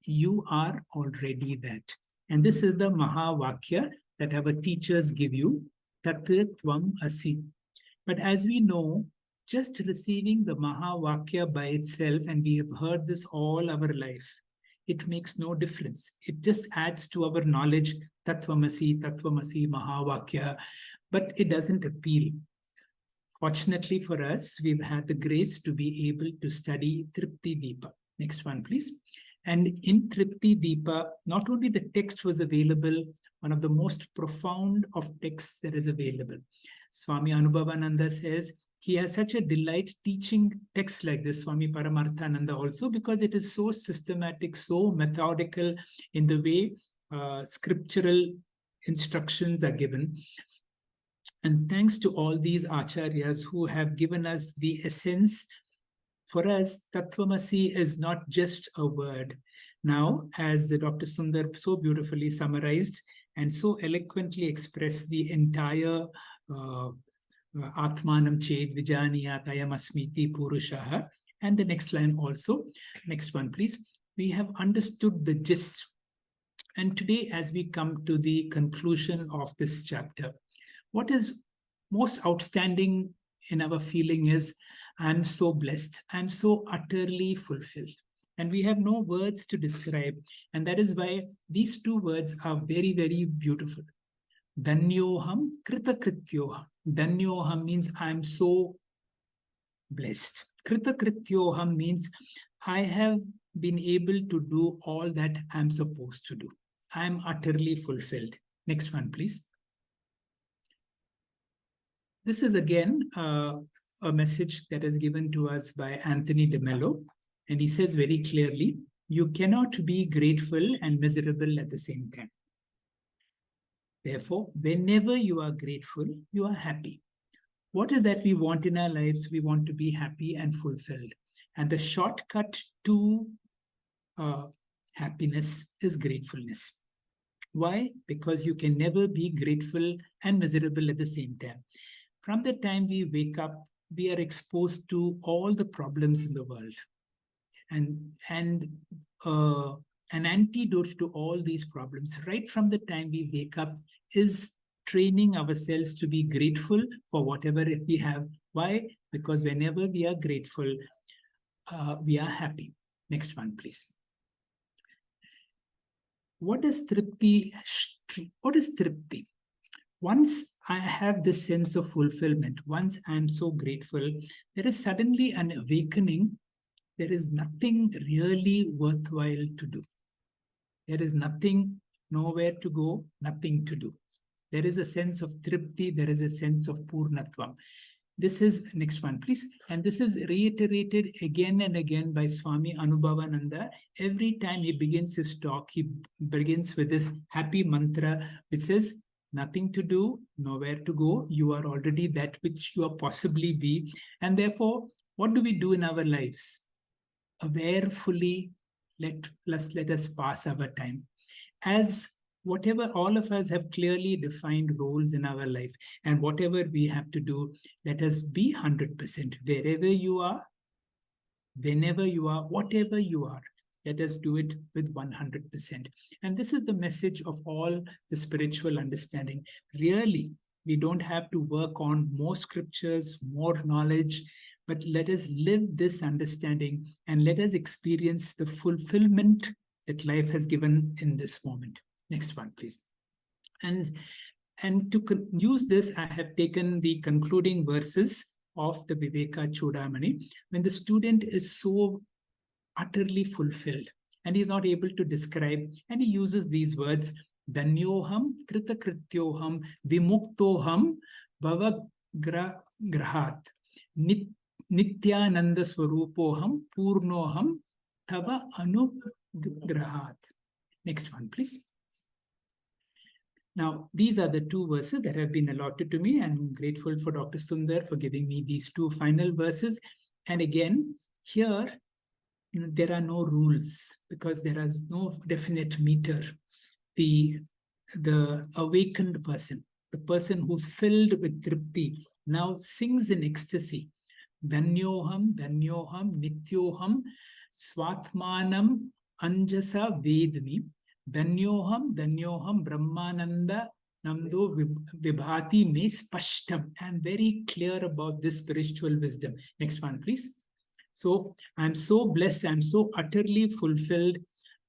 "You are already that." And this is the Mahavakya that our teachers give you, Tat Tvam Asi. But as we know, just receiving the Mahavakya by itself, and we have heard this all our life, it makes no difference. It just adds to our knowledge, Tatvamasi, Tatvamasi, Mahavakya, but it doesn't appeal. Fortunately for us, we've had the grace to be able to study Tripti Deepa. Next one, please. And in Tripti Deepa, not only the text was available, one of the most profound of texts that is available. Swami Anubhavananda says he has such a delight teaching texts like this, Swami Paramarthananda also, because it is so systematic, so methodical in the way scriptural instructions are given. And thanks to all these acharyas who have given us the essence. For us, Tattvamasi is not just a word. Now, as Dr. Sundar so beautifully summarized and so eloquently expressed the entire Atmanam Ched Vijaniyat Ayam Asmiti Purushaha, and the next line also. Next one, please. We have understood the gist. And today, as we come to the conclusion of this chapter, what is most outstanding in our feeling is, I'm so blessed, I'm so utterly fulfilled. And we have no words to describe. And that is why these two words are very, very beautiful. Dhanyoham kritakrityoham. Dhanyoham means I'm so blessed. Kritakrityoham means I have been able to do all that I'm supposed to do. I'm utterly fulfilled. Next one, please. This is again a message that is given to us by Anthony de Mello. And he says very clearly, you cannot be grateful and miserable at the same time. Therefore, whenever you are grateful, you are happy. What is that we want in our lives? We want to be happy and fulfilled. And the shortcut to happiness is gratefulness. Why? Because you can never be grateful and miserable at the same time. From the time we wake up, we are exposed to all the problems in the world. And an antidote to all these problems, right from the time we wake up, is training ourselves to be grateful for whatever we have. Why? Because whenever we are grateful, we are happy. Next one, please. What is Tripti? What is Tripti? Once I have this sense of fulfillment, once I'm so grateful, there is suddenly an awakening. There is nothing really worthwhile to do. There is nothing, nowhere to go, nothing to do. There is a sense of Tripti, there is a sense of Purnatvam. This is, next one, please. And this is reiterated again and again by Swami Anubhavananda. Every time he begins his talk, he begins with this happy mantra, which says, nothing to do, nowhere to go. You are already that which you are possibly be. And therefore, what do we do in our lives? Aware fully, let us pass our time. As whatever all of us have clearly defined roles in our life, and whatever we have to do, let us be 100%. Wherever you are, whenever you are, whatever you are, let us do it with 100%. And this is the message of all the spiritual understanding. Really, we don't have to work on more scriptures, more knowledge, but let us live this understanding and let us experience the fulfillment that life has given in this moment. Next one, please. And to use this, I have taken the concluding verses of the Viveka Chudamani. When the student is so utterly fulfilled and he's not able to describe, and he uses these words, Dhanyoham kritakrityoham vimuktoham bhavagrahat nityananda swarupoham purnoham tava anugrahat. Next one, please. Now, these are the two verses that have been allotted to me. I'm grateful for Dr. Sundar for giving me these two final verses. And again, here, there are no rules because there is no definite meter. The awakened person, the person who's filled with tripti, now sings in ecstasy. Dhanyoham, dhanyoham, nityoham, swatmanam, anjasa vedni. Dhanyoham, dhanyoham, brahmananda, namdo vibhati me spashtam. I'm very clear about this spiritual wisdom. Next one, please. So I'm so blessed. I'm so utterly fulfilled.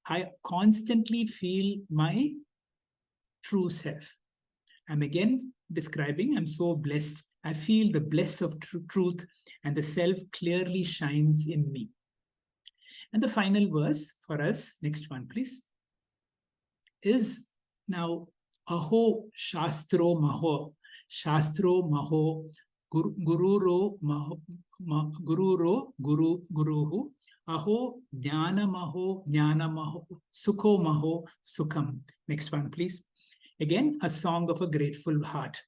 I constantly feel my true self. I'm again describing, I'm so blessed. I feel the bliss of truth and the self clearly shines in me. And the final verse for us, next one, please, is now Aho Shastro Maho, Shastro Maho, Gururo Maho, Gururo, Guruhu, Aho Jnana Maho, Sukho Maho, Sukham. Next one, please. Again, a song of a grateful heart.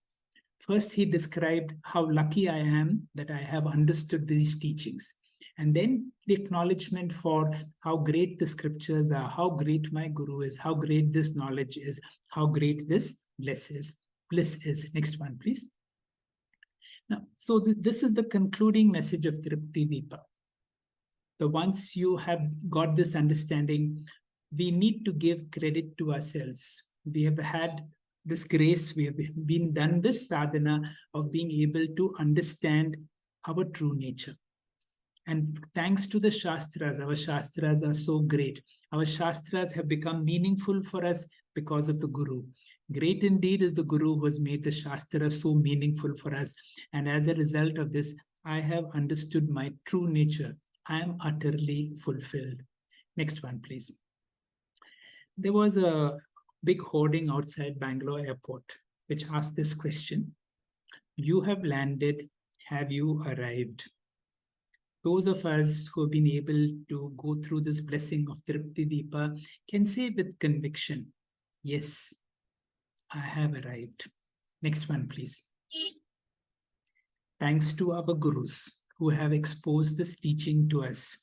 First, he described how lucky I am that I have understood these teachings. And then the acknowledgement for how great the scriptures are, how great my guru is, how great this knowledge is, how great this bliss is. Next one, please. Now, so this is the concluding message of Tripti Deepa. Once you have got this understanding, we need to give credit to ourselves. We have had this grace, we have been done this sadhana of being able to understand our true nature. And thanks to the Shastras, our Shastras are so great. Our Shastras have become meaningful for us because of the Guru. Great indeed is the Guru who has made the Shastras so meaningful for us. And as a result of this, I have understood my true nature. I am utterly fulfilled. Next one, please. There was a big hoarding outside Bangalore airport, which asked this question. You have landed, have you arrived? Those of us who have been able to go through this blessing of Tripti Deepa can say with conviction, yes, I have arrived. Next one, please. Thanks to our gurus who have exposed this teaching to us,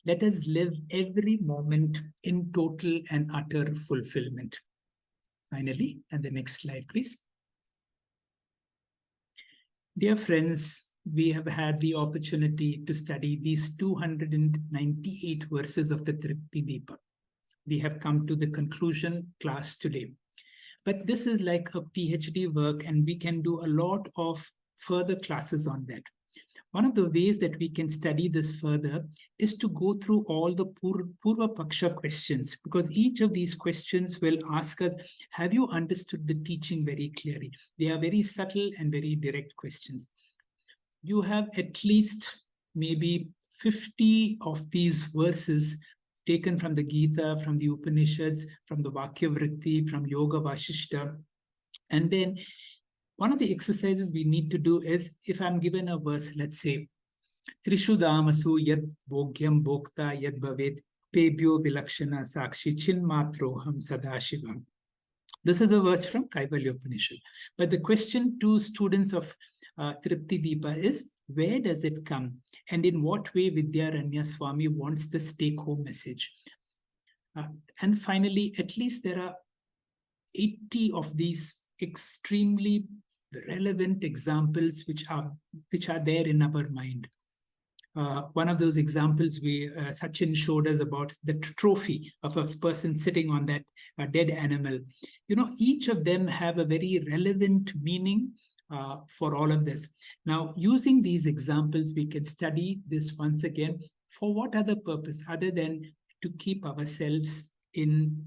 let us live every moment in total and utter fulfillment. Finally, and the next slide, please. Dear friends, we have had the opportunity to study these 298 verses of the Tripti Deepa. We have come to the conclusion class today. But this is like a PhD work, and we can do a lot of further classes on that. One of the ways that we can study this further is to go through all the Purva Paksha questions, because each of these questions will ask us, have you understood the teaching very clearly? They are very subtle and very direct questions. You have at least maybe 50 of these verses taken from the Gita, from the Upanishads, from the Vakya Vritti, from Yoga Vashishta. And then one of the exercises we need to do is, if I'm given a verse, let's say, Trishu Damasu yad bhogyam bhokta yad bhavet pebyo vilakshana sakshi chinmatroham sadashivam. This is a verse from Kaivalya Upanishad. But the question to students of Tripti Deepa is, where does it come? And in what way Vidyaranya Swami wants this take-home message? And finally, at least there are 80 of these extremely relevant examples which are there in our mind. One of those examples Sachin showed us about the trophy of a person sitting on that dead animal. Each of them have a very relevant meaning for all of this. Now, using these examples, we can study this once again. For what other purpose other than to keep ourselves in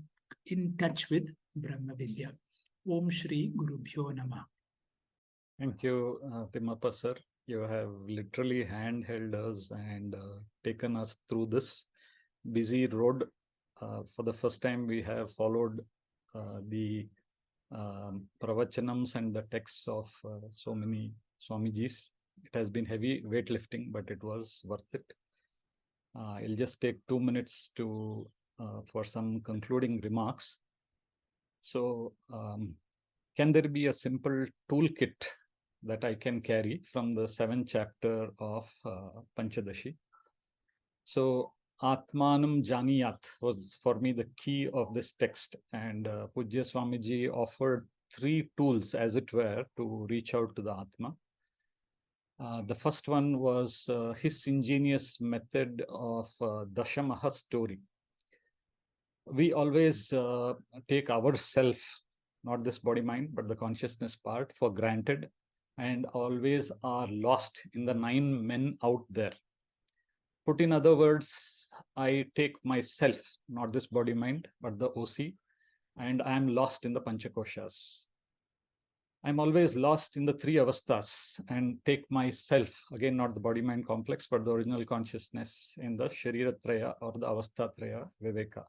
touch with Brahma Vidya? Om Shri Guru Bhyo Namah. Thank you, Timappa sir. You have literally handheld us and taken us through this busy road. For the first time, we have followed the pravachanams and the texts of so many Swamijis. It has been heavy weightlifting, but it was worth it. I'll just take 2 minutes for some concluding remarks. So, can there be a simple toolkit that I can carry from the 7th chapter of Pancadashi? So, Atmanam Janiyat was for me the key of this text, and Pujya Swamiji offered 3 tools, as it were, to reach out to the Atma. The first one was his ingenious method of Dashamaha story. We always take ourself, not this body mind, but the consciousness part, for granted, and always are lost in the 9 men out there. Put in other words, I take myself, not this body mind, but the OC, and I am lost in the Panchakoshas. I'm always lost in the 3 avasthas and take myself, again, not the body mind complex, but the original consciousness in the Shariratraya or the Avasthatraya Viveka.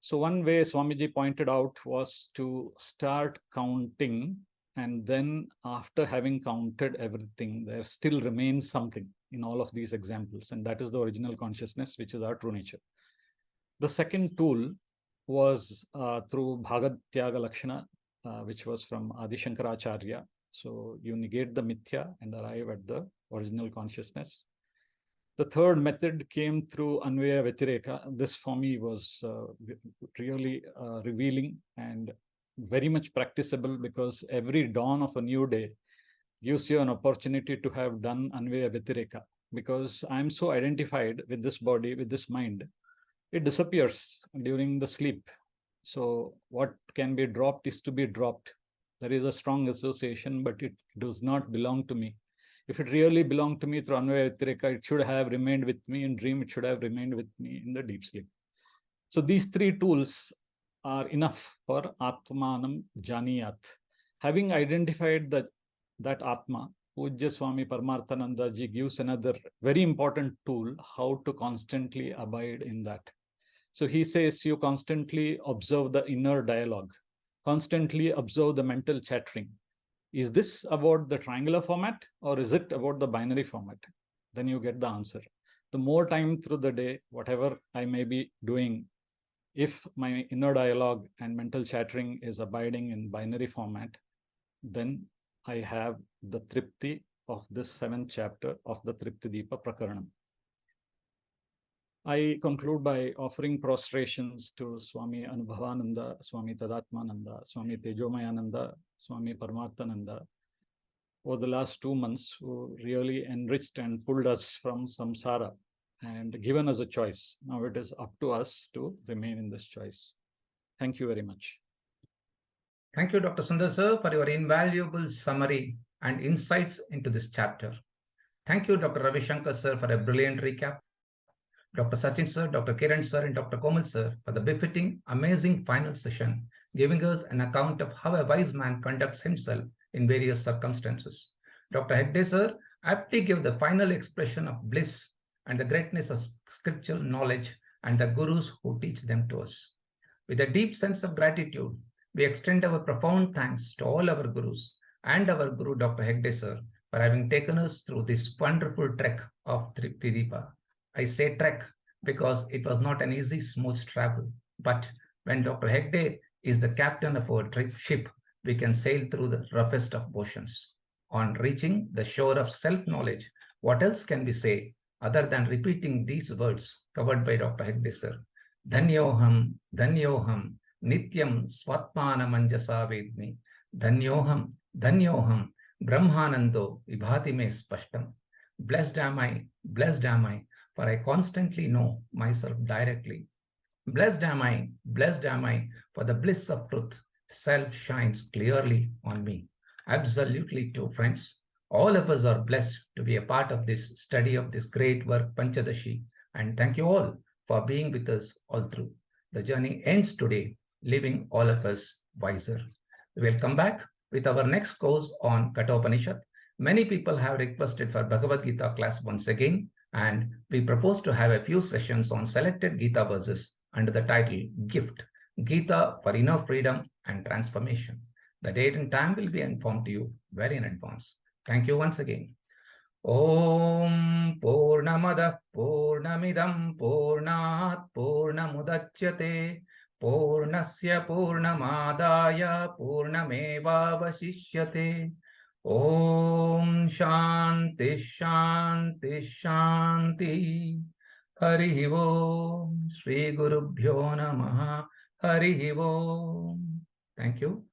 So one way Swamiji pointed out was to start counting, and then after having counted everything, there still remains something in all of these examples, and that is the original consciousness, which is our true nature. The second tool was through Bhagad Tyaga Lakshana, which was from Adi Shankaracharya. So you negate the mithya and arrive at the original consciousness. The third method came through Anvaya Vyatireka. This for me was really revealing and very much practicable, because every dawn of a new day gives you an opportunity to have done Anvaya Vyatireka. Because I'm so identified with this body, with this mind, it disappears during the sleep. So what can be dropped is to be dropped. There is a strong association, but it does not belong to me. If it really belonged to me through Anvaya Vyatireka, it should have remained with me in dream. It should have remained with me in the deep sleep. So these 3 tools are enough for Atmanam Janiyat. Having identified that Atma, Pujya Swami Paramarthananda ji gives another very important tool, how to constantly abide in that. So he says you constantly observe the inner dialogue, constantly observe the mental chattering. Is this about the triangular format, or is it about the binary format? Then you get the answer. The more time through the day, whatever I may be doing, if my inner dialogue and mental chattering is abiding in binary format, then I have the Tripti of this 7th chapter of the Tripti Deepa Prakaranam. I conclude by offering prostrations to Swami Anubhavananda, Swami Tadatmananda, Swami Tejomayananda, Swami Paramarthananda, over the last 2 months, who really enriched and pulled us from samsara and given us a choice. Now it is up to us to remain in this choice. Thank you very much. Thank you, Dr. Sundar sir, for your invaluable summary and insights into this chapter. Thank you, Dr. Ravi Shankar sir, for a brilliant recap. Dr. Sachin sir, Dr. Kiran sir, and Dr. Komal sir for the befitting, amazing final session, giving us an account of how a wise man conducts himself in various circumstances. Dr. Hegde sir aptly gave the final expression of bliss and the greatness of scriptural knowledge and the gurus who teach them to us. With a deep sense of gratitude, we extend our profound thanks to all our gurus and our Guru Dr. Hegde sir for having taken us through this wonderful trek of Tridipa. I say trek because it was not an easy, smooth travel. But when Dr. Hegde is the captain of our ship, we can sail through the roughest of oceans. On reaching the shore of self-knowledge, what else can we say other than repeating these words covered by Dr. Hegde sir? Dhanyoham, Dhanyoham, Nityam Swatmana Manjasa Vedmi. Dhanyoham, Dhanyoham, Brahmanando Vibhati me Spashtam. Blessed am I, for I constantly know myself directly. Blessed am I, for the bliss of truth, self shines clearly on me. Absolutely true, friends. All of us are blessed to be a part of this study of this great work, Pancadashi. And thank you all for being with us all through. The journey ends today, leaving all of us wiser. We will come back with our next course on Kathopanishad. Many people have requested for Bhagavad Gita class once again, and we propose to have a few sessions on selected Gita verses under the title Gift, Gita for Inner Freedom and Transformation. The date and time will be informed to you very in advance. Thank you once again. Om Purnamada Purnamidam Purnat Purnamudachyate Purnasya Purnamadaya Purnamevavashishyate. Om Shanti Shanti Shanti. Hari Om. Shri Gurubhyo Namaha. Hari Om. Thank you.